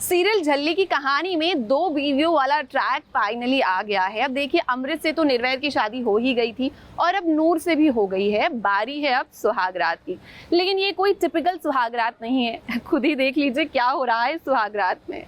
Serial झल्ली की कहानी में 2 बीवियों वाला ट्रैक फाइनली आ गया है। अब देखिए, अमृत से तो निर्वैर की शादी हो ही गई थी और अब नूर से भी हो गई है। बारी है अब सुहागरात की, लेकिन ये कोई टिपिकल सुहागरात नहीं है। खुद ही देख लीजिए क्या हो रहा है सुहागरात में।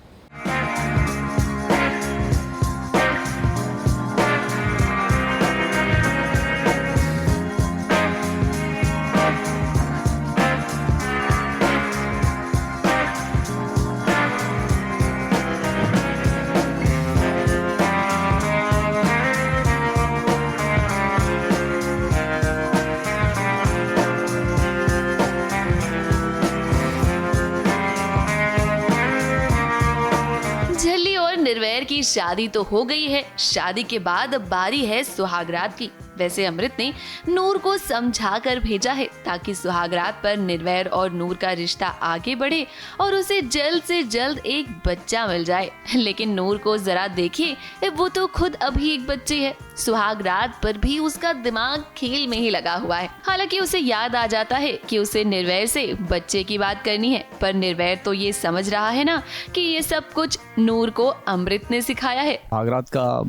झल्ली और निर्वैर की शादी तो हो गई है। शादी के बाद अब बारी है सुहागरात की। वैसे अमृत ने नूर को समझा कर भेजा है ताकि सुहागरात पर निर्वैर और नूर का रिश्ता आगे बढ़े और उसे जल्द से जल्द एक बच्चा मिल जाए। लेकिन नूर को जरा देखिए, वो तो खुद अभी एक बच्ची है। सुहागरात पर भी उसका दिमाग खेल में ही लगा हुआ है। हालांकि उसे याद आ जाता है कि उसे निर्वैर से बच्चे की बात करनी है, पर निर्वैर तो ये समझ रहा है ना कि ये सब कुछ नूर को अमृत ने सिखाया है। सुहागरात का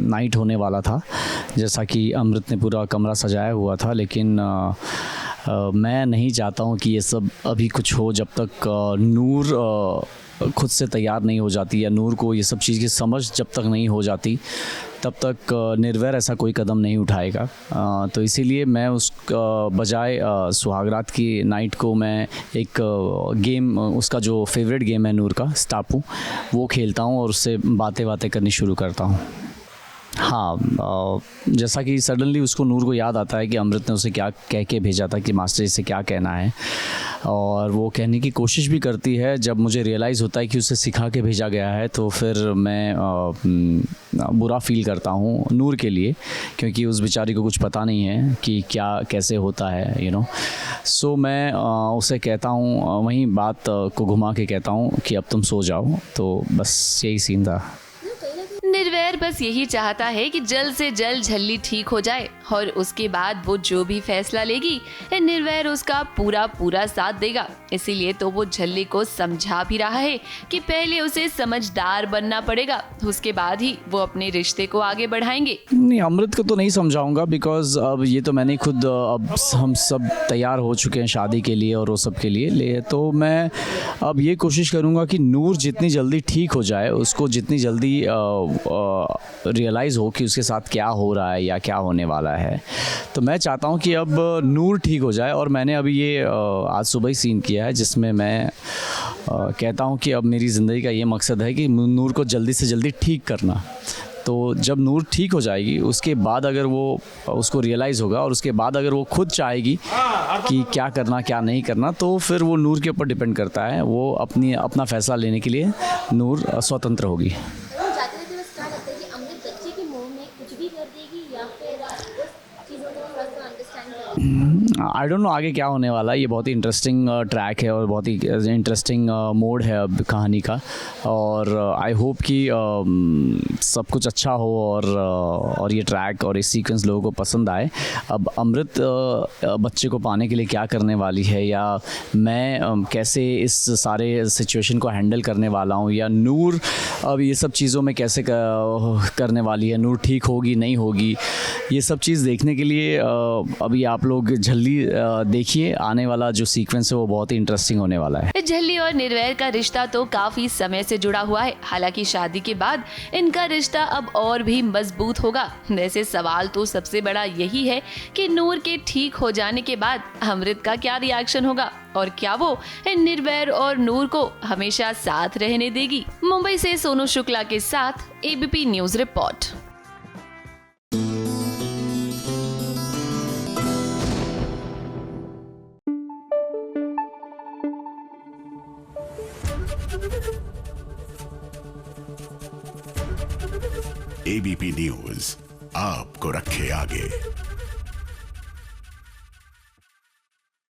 नाइट होने वाला था, जैसा कि अमृत ने पूरा कमरा सजाया हुआ था, लेकिन मैं नहीं चाहता हूँ कि ये सब अभी कुछ हो जब तक नूर खुद से तैयार नहीं हो जाती या नूर को ये सब चीज़ की समझ जब तक नहीं हो जाती तब तक निर्वैर ऐसा कोई कदम नहीं उठाएगा। तो इसीलिए मैं उस बजाय सुहागरात की नाइट को मैं एक गेम, उसका जो फेवरेट गेम है नूर का, स्टापू, वो खेलता हूँ और उससे बातें करनी शुरू करता हूँ। हाँ, जैसा कि सडनली उसको, नूर को याद आता है कि अमृत ने उसे क्या कह के भेजा था कि मास्टर जी से क्या कहना है, और वो कहने की कोशिश भी करती है। जब मुझे रियलाइज़ होता है कि उसे सिखा के भेजा गया है तो फिर मैं बुरा फील करता हूँ नूर के लिए, क्योंकि उस बेचारी को कुछ पता नहीं है कि क्या कैसे होता है, यू नो। सो मैं उसे कहता हूँ, वहीं बात को घुमा के कहता हूँ कि अब तुम सो जाओ। तो बस यही सीन था। निर्वैर बस यही चाहता है कि जल्द से जल्द झल्ली ठीक हो जाए और उसके बाद वो जो भी फैसला लेगी निर्वैर उसका पूरा साथ देगा। इसीलिए तो वो झल्ली को समझा भी रहा है कि पहले उसे समझदार बनना पड़ेगा, उसके बाद ही वो अपने रिश्ते को आगे बढ़ाएंगे। नहीं, अमृत को तो नहीं समझाऊंगा, बिकॉज अब ये तो मैंने खुद, अब हम सब तैयार हो चुके हैं शादी के लिए और वो सब के लिए तो मैं अब ये कोशिश करूँगा कि नूर जितनी जल्दी ठीक हो जाए, उसको जितनी जल्दी रियलाइज़ हो कि उसके साथ क्या हो रहा है या क्या होने वाला है। तो मैं चाहता हूँ कि अब नूर ठीक हो जाए, और मैंने अभी ये आज सुबह ही सीन किया है जिसमें मैं कहता हूँ कि अब मेरी ज़िंदगी का ये मकसद है कि नूर को जल्दी से जल्दी ठीक करना। तो जब नूर ठीक हो जाएगी, उसके बाद अगर वो, उसको रियलाइज़ होगा और उसके बाद अगर वो खुद चाहेगी कि क्या करना क्या नहीं करना, तो फिर वो नूर के ऊपर डिपेंड करता है। वो अपना फ़ैसला लेने के लिए नूर स्वतंत्र होगी। आई डोंट नो आगे क्या होने वाला है। ये बहुत ही इंटरेस्टिंग ट्रैक है और बहुत ही इंटरेस्टिंग मोड है अब कहानी का, और आई होप कि सब कुछ अच्छा हो और ये ट्रैक और ये सीक्वेंस लोगों को पसंद आए। अब अमृत बच्चे को पाने के लिए क्या करने वाली है, या मैं कैसे इस सारे सिचुएशन को हैंडल करने वाला हूँ, या नूर अब ये सब चीज़ों में कैसे करने वाली है, नूर ठीक होगी नहीं होगी, ये सब चीज़ देखने के लिए अभी आप लोग झल्ली देखिए। आने वाला जो सीक्वेंस है वो बहुत ही इंटरेस्टिंग होने वाला है। झल्ली और निर्वैर का रिश्ता तो काफी समय से जुड़ा हुआ है। हालांकि शादी के बाद इनका रिश्ता अब और भी मजबूत होगा। वैसे सवाल तो सबसे बड़ा यही है कि नूर के ठीक हो जाने के बाद अमृत का क्या रिएक्शन होगा, और क्या वो निर्वैर और नूर को हमेशा साथ रहने देगी। मुंबई से सोनू शुक्ला के साथ ABP news report. ABP news आपको रखे आगे।